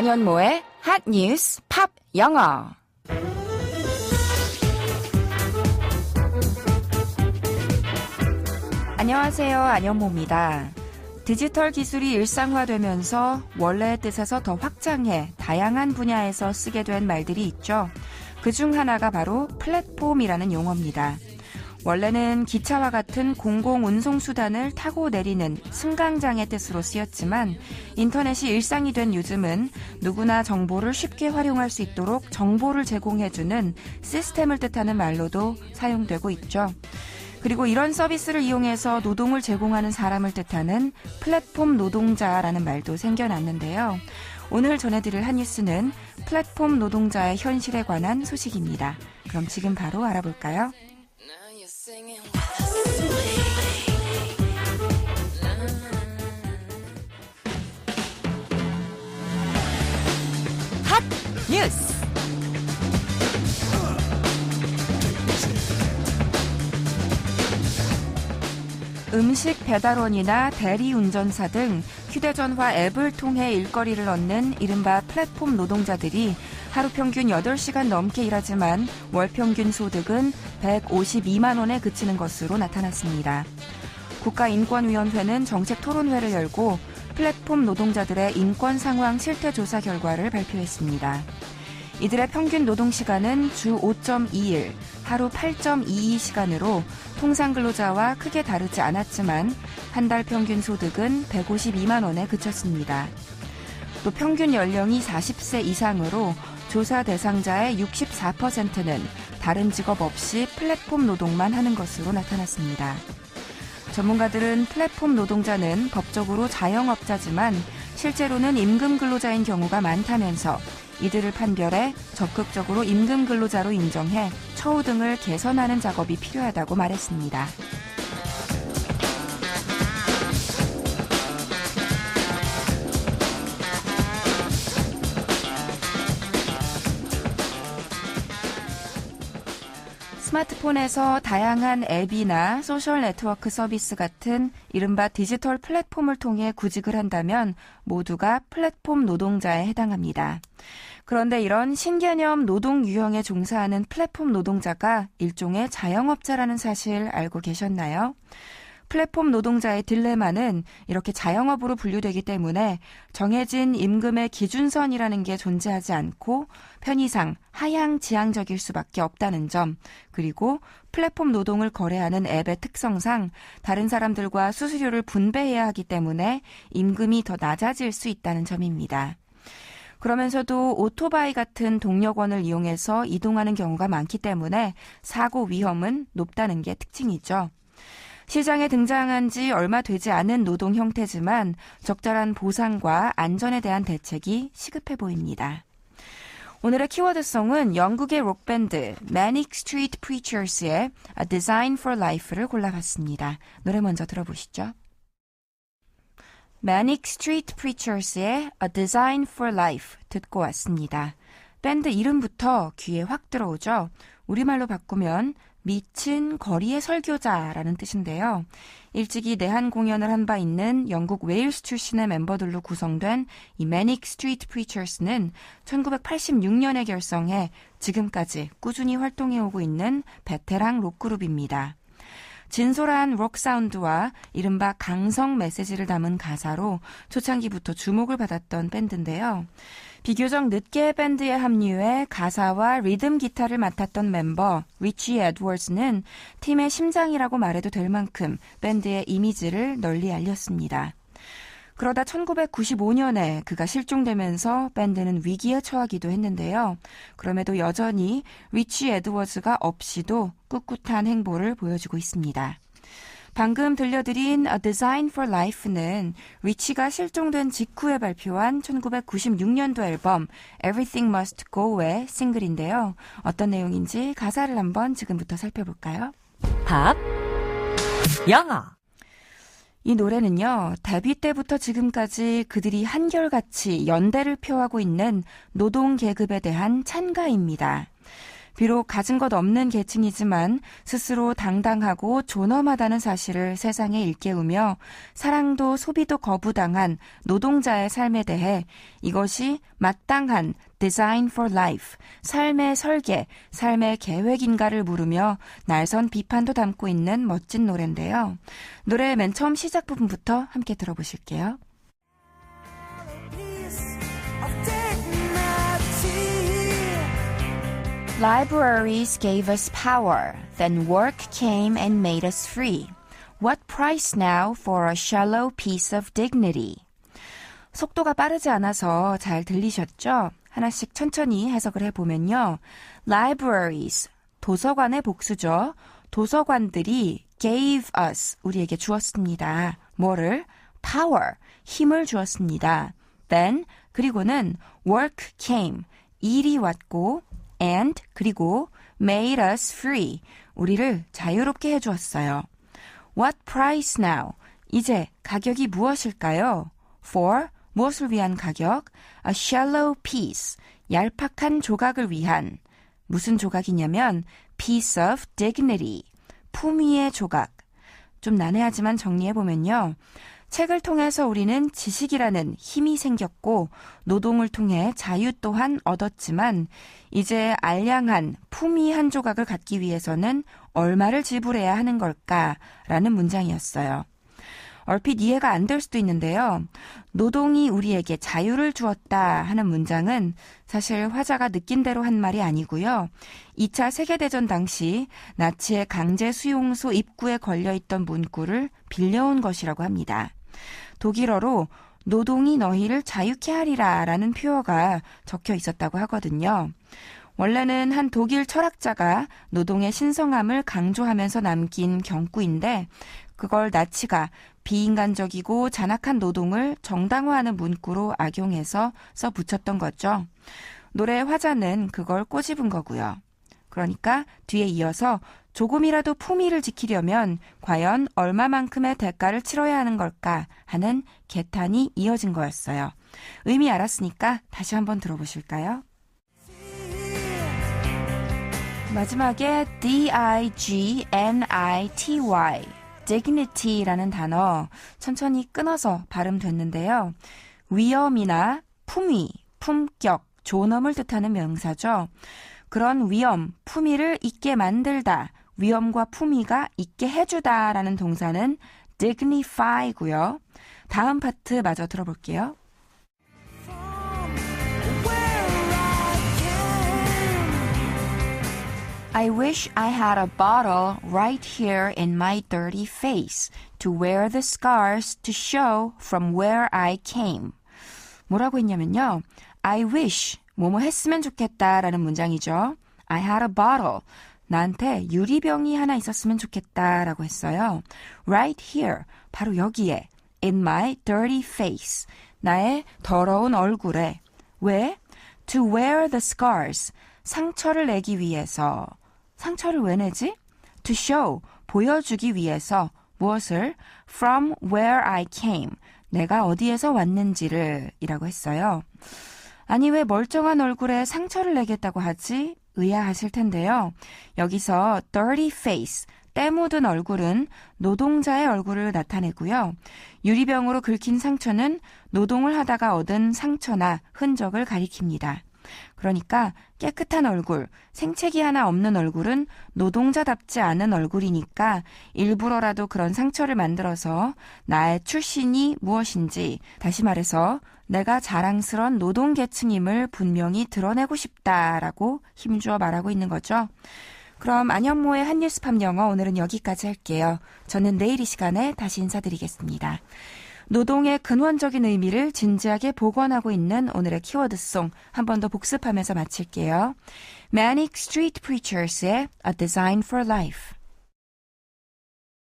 안현모의 핫 뉴스 팝 영어. 안녕하세요. 안현모입니다. 디지털 기술이 일상화되면서 원래의 뜻에서 더 확장해 다양한 분야에서 쓰게 된 말들이 있죠. 그중 하나가 바로 플랫폼이라는 용어입니다. 원래는 기차와 같은 공공운송수단을 타고 내리는 승강장의 뜻으로 쓰였지만 인터넷이 일상이 된 요즘은 누구나 정보를 쉽게 활용할 수 있도록 정보를 제공해주는 시스템을 뜻하는 말로도 사용되고 있죠. 그리고 이런 서비스를 이용해서 노동을 제공하는 사람을 뜻하는 플랫폼 노동자라는 말도 생겨났는데요. 오늘 전해드릴 한 뉴스는 플랫폼 노동자의 현실에 관한 소식입니다. 그럼 지금 바로 알아볼까요? 핫 뉴스. 음식 배달원이나 대리운전사 등 휴대전화 앱을 통해 일거리를 얻는 이른바 플랫폼 노동자들이 하루 평균 8시간 넘게 일하지만 월 평균 소득은 152만 원에 그치는 것으로 나타났습니다. 국가인권위원회는 정책 토론회를 열고 플랫폼 노동자들의 인권 상황 실태 조사 결과를 발표했습니다. 이들의 평균 노동시간은 주 5.2일, 하루 8.22시간으로 통상 근로자와 크게 다르지 않았지만 한 달 평균 소득은 152만 원에 그쳤습니다. 또 평균 연령이 40세 이상으로 조사 대상자의 64%는 다른 직업 없이 플랫폼 노동만 하는 것으로 나타났습니다. 전문가들은 플랫폼 노동자는 법적으로 자영업자지만 실제로는 임금 근로자인 경우가 많다면서 이들을 판별해 적극적으로 임금 근로자로 인정해 처우 등을 개선하는 작업이 필요하다고 말했습니다. 스마트폰에서 다양한 앱이나 소셜 네트워크 서비스 같은 이른바 디지털 플랫폼을 통해 구직을 한다면 모두가 플랫폼 노동자에 해당합니다. 그런데 이런 신개념 노동 유형에 종사하는 플랫폼 노동자가 일종의 자영업자라는 사실 알고 계셨나요? 플랫폼 노동자의 딜레마는 이렇게 자영업으로 분류되기 때문에 정해진 임금의 기준선이라는 게 존재하지 않고 편의상 하향지향적일 수밖에 없다는 점, 그리고 플랫폼 노동을 거래하는 앱의 특성상 다른 사람들과 수수료를 분배해야 하기 때문에 임금이 더 낮아질 수 있다는 점입니다. 그러면서도 오토바이 같은 동력원을 이용해서 이동하는 경우가 많기 때문에 사고 위험은 높다는 게 특징이죠. 시장에 등장한 지 얼마 되지 않은 노동 형태지만 적절한 보상과 안전에 대한 대책이 시급해 보입니다. 오늘의 키워드송은 영국의 록밴드 Manic Street Preachers의 A Design for Life를 골라봤습니다. 노래 먼저 들어보시죠. Manic Street Preachers의 A Design for Life 듣고 왔습니다. 밴드 이름부터 귀에 확 들어오죠. 우리말로 바꾸면 미친 거리의 설교자라는 뜻인데요. 일찍이 내한 공연을 한 바 있는 영국 웨일스 출신의 멤버들로 구성된 이 Manic Street Preachers는 1986년에 결성해 지금까지 꾸준히 활동해오고 있는 베테랑 록그룹입니다. 진솔한 록 사운드와 이른바 강성 메시지를 담은 가사로 초창기부터 주목을 받았던 밴드인데요. 비교적 늦게 밴드에 합류해 가사와 리듬 기타를 맡았던 멤버 리치 에드워즈는 팀의 심장이라고 말해도 될 만큼 밴드의 이미지를 널리 알렸습니다. 그러다 1995년에 그가 실종되면서 밴드는 위기에 처하기도 했는데요. 그럼에도 여전히 리치 에드워즈가 없이도 꿋꿋한 행보를 보여주고 있습니다. 방금 들려드린 A Design for Life는 리치가 실종된 직후에 발표한 1996년도 앨범 Everything Must Go의 싱글인데요. 어떤 내용인지 가사를 한번 지금부터 살펴볼까요? 팝 영어. 이 노래는요, 데뷔 때부터 지금까지 그들이 한결같이 연대를 표하고 있는 노동 계급에 대한 찬가입니다. 비록 가진 것 없는 계층이지만 스스로 당당하고 존엄하다는 사실을 세상에 일깨우며 사랑도 소비도 거부당한 노동자의 삶에 대해 이것이 마땅한 Design for Life, 삶의 설계, 삶의 계획인가를 물으며 날선 비판도 담고 있는 멋진 노래인데요. 노래 맨 처음 시작 부분부터 함께 들어보실게요. Libraries gave us power, then work came and made us free. What price now for a shallow piece of dignity? 속도가 빠르지 않아서 잘 들리셨죠? 하나씩 천천히 해석을 해보면요. Libraries, 도서관의 복수죠. 도서관들이 gave us, 우리에게 주었습니다. 뭐를? power, 힘을 주었습니다. then, 그리고는 work came, 일이 왔고 and, 그리고 made us free, 우리를 자유롭게 해주었어요. What price now? 이제 가격이 무엇일까요? For, 무엇을 위한 가격? A shallow piece, 얄팍한 조각을 위한. 무슨 조각이냐면 piece of dignity, 품위의 조각. 좀 난해하지만 정리해보면요. 책을 통해서 우리는 지식이라는 힘이 생겼고 노동을 통해 자유 또한 얻었지만 이제 알량한 품위 한 조각을 갖기 위해서는 얼마를 지불해야 하는 걸까라는 문장이었어요. 얼핏 이해가 안 될 수도 있는데요. 노동이 우리에게 자유를 주었다 하는 문장은 사실 화자가 느낀 대로 한 말이 아니고요. 2차 세계대전 당시 나치의 강제 수용소 입구에 걸려있던 문구를 빌려온 것이라고 합니다. 독일어로 노동이 너희를 자유케 하리라 라는 표어가 적혀 있었다고 하거든요. 원래는 한 독일 철학자가 노동의 신성함을 강조하면서 남긴 경구인데 그걸 나치가 비인간적이고 잔악한 노동을 정당화하는 문구로 악용해서 써붙였던 거죠. 노래의 화자는 그걸 꼬집은 거고요. 그러니까 뒤에 이어서 조금이라도 품위를 지키려면 과연 얼마만큼의 대가를 치러야 하는 걸까 하는 개탄이 이어진 거였어요. 의미 알았으니까 다시 한번 들어보실까요? 마지막에 dignity, dignity라는 단어 천천히 끊어서 발음됐는데요. 위엄이나 품위, 품격, 존엄을 뜻하는 명사죠. 그런 위엄, 품위를 있게 만들다, 위엄과 품위가 있게 해주다 라는 동사는 dignify고요. 다음 파트 마저 들어볼게요. I wish I had a bottle right here in my dirty face to wear the scars to show from where I came. 뭐라고 했냐면요. I wish, 뭐뭐 했으면 좋겠다라는 문장이죠. I had a bottle. 나한테 유리병이 하나 있었으면 좋겠다라고 했어요. Right here, 바로 여기에. In my dirty face. 나의 더러운 얼굴에. 왜? To wear the scars. 상처를 내기 위해서. 상처를 왜 내지? To show, 보여주기 위해서 무엇을? From where I came, 내가 어디에서 왔는지를 이라고 했어요. 아니 왜 멀쩡한 얼굴에 상처를 내겠다고 하지? 의아하실 텐데요. 여기서 dirty face, 때 묻은 얼굴은 노동자의 얼굴을 나타내고요. 유리병으로 긁힌 상처는 노동을 하다가 얻은 상처나 흔적을 가리킵니다. 그러니까 깨끗한 얼굴, 생채기 하나 없는 얼굴은 노동자답지 않은 얼굴이니까 일부러라도 그런 상처를 만들어서 나의 출신이 무엇인지, 다시 말해서 내가 자랑스러운 노동계층임을 분명히 드러내고 싶다라고 힘주어 말하고 있는 거죠. 그럼 안현모의 한뉴스팝 영어 오늘은 여기까지 할게요. 저는 내일 이 시간에 다시 인사드리겠습니다. 노동의 근원적인 의미를 진지하게 복원하고 있는 오늘의 키워드송 한 번 더 복습하면서 마칠게요. Manic Street Preachers의 A Design for Life.